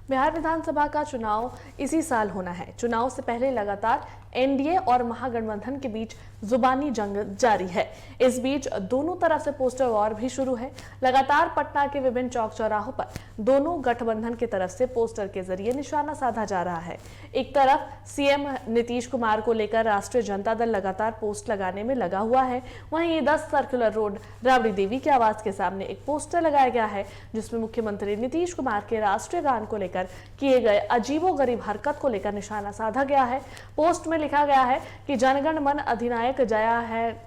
बिहार विधानसभा का चुनाव इसी साल होना है। चुनाव से पहले लगातार एनडीए और महागठबंधन के बीच जुबानी जंग जारी है। इस बीच दोनों तरफ से पोस्टर वॉर भी शुरू है। लगातार पटना के विभिन्न चौक चौराहों पर दोनों गठबंधन की तरफ से पोस्टर के जरिए निशाना साधा जा रहा है। एक तरफ सीएम नीतीश कुमार को लेकर राष्ट्रीय जनता दल लगातार पोस्ट लगाने में लगा हुआ है। वहीं 10 सर्कुलर रोड राबड़ी देवी के आवास के सामने एक पोस्टर लगाया गया है, जिसमें मुख्यमंत्री नीतीश कुमार के राष्ट्रीय गान को लेकर किए गए अजीबोगरीब हरकत को लेकर निशाना साधा गया है। पोस्ट में लिखा गया है कि जनगण मन अधिनायक जया है,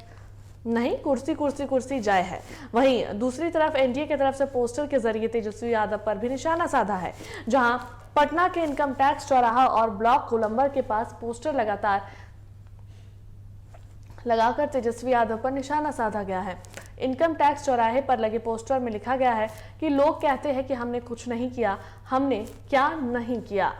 नहीं कुर्सी कुर्सी कुर्सी जय है। वहीं दूसरी तरफ एनडीए की तरफ से पोस्टर के जरिए तेजस्वी यादव पर भी निशाना साधा है, जहां पटना के इनकम टैक्स चौराहा और ब्लॉक गोलंबर के पास पोस्टर लगाकर तेजस्वी यादव पर निशाना साधा गया है। इनकम टैक्स चौराहे पर लगे पोस्टर में लिखा गया है कि लोग कहते हैं कि हमने कुछ नहीं किया, हमने क्या नहीं किया।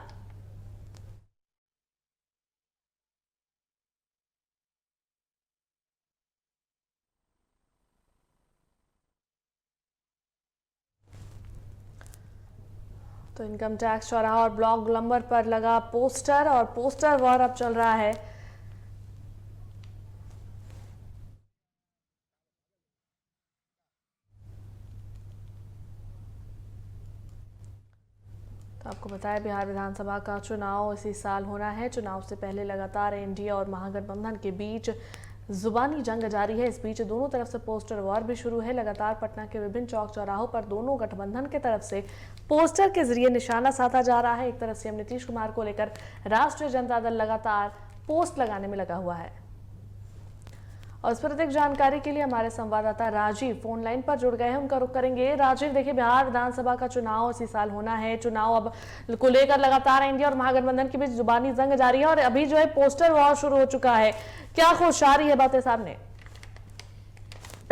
तो इनकम टैक्स चौराहा और ब्लॉक गोलंबर पर लगा पोस्टर और पोस्टर वॉर अब चल रहा है। तो आपको बताया बिहार विधानसभा का चुनाव इसी साल होना है। चुनाव से पहले लगातार एनडीए और महागठबंधन के बीच जुबानी जंग जारी है। इस बीच दोनों तरफ से पोस्टर वॉर भी शुरू है। लगातार पटना के विभिन्न चौक चौराहों पर दोनों गठबंधन की तरफ से पोस्टर के जरिए निशाना साधा जा रहा है। एक तरफ सीएम नीतीश कुमार को लेकर राष्ट्रीय जनता दल लगातार पोस्ट लगाने में लगा हुआ है। और इस पर अधिक जानकारी के लिए हमारे संवाददाता राजीव फोन लाइन पर जुड़ गए हैं, उनका रुख करेंगे। राजीव, देखिए बिहार विधानसभा का चुनाव इसी साल होना है। चुनाव अब को लेकर लगातार एनडीए और महागठबंधन के बीच जुबानी जंग जारी है और अभी जो है पोस्टर वॉर शुरू हो चुका है। क्या कुछ आ रही है बातें सामने?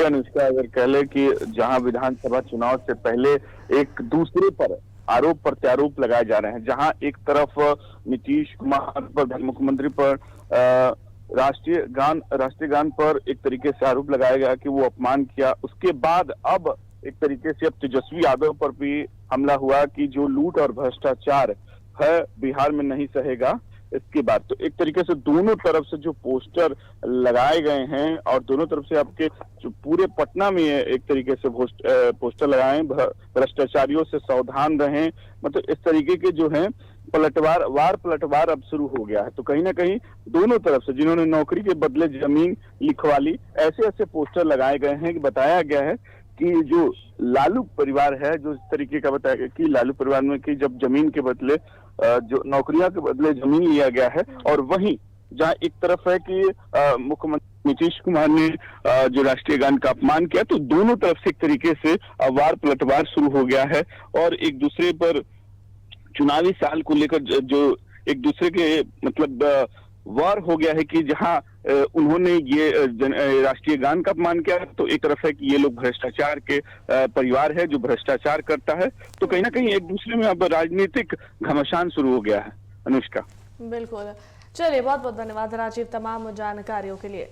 अनुष्का, अगर कह ले कि जहां विधानसभा चुनाव से पहले एक दूसरे पर आरोप प्रत्यारोप लगाए जा रहे हैं, जहां एक तरफ नीतीश कुमार पर, मुख्यमंत्री पर राष्ट्रीय गान पर एक तरीके से आरोप लगाया गया कि वो अपमान किया। उसके बाद अब एक तरीके से अब तेजस्वी यादव पर भी हमला हुआ कि जो लूट और भ्रष्टाचार है बिहार में नहीं सहेगा। इसके बाद तो एक तरीके से दोनों तरफ से जो पोस्टर लगाए गए हैं और दोनों तरफ से आपके जो पूरे पटना में एक तरीके से पोस्टर लगाए, भ्रष्टाचारियों से सावधान रहें, मतलब इस तरीके के जो है पलटवार अब शुरू हो गया है। तो कहीं ना कहीं दोनों तरफ से जिन्होंने नौकरी के बदले जमीन लिखवा ली, ऐसे ऐसे पोस्टर लगाए गए हैं कि बताया गया है कि जो लालू परिवार है, जो इस तरीके का बताया गया कि लालू परिवार में कि जब जमीन के बदले जो नौकरियां के बदले जमीन लिया गया है, और वहीं जहां एक तरफ है कि मुख्यमंत्री नीतीश कुमार ने जो राष्ट्रीय गान का अपमान किया, तो दोनों तरफ से एक तरीके से वार पलटवार शुरू हो गया है और एक दूसरे पर चुनावी साल को लेकर जो एक दूसरे के मतलब वार हो गया है कि जहां उन्होंने ये राष्ट्रीय गान का अपमान किया, तो एक तरफ है कि ये लोग भ्रष्टाचार के परिवार है जो भ्रष्टाचार करता है। तो कहीं ना कहीं एक दूसरे में अब राजनीतिक घमासान शुरू हो गया है। अनुष्का, बिल्कुल। चलिए, बहुत बहुत धन्यवाद राजीव तमाम जानकारियों के लिए।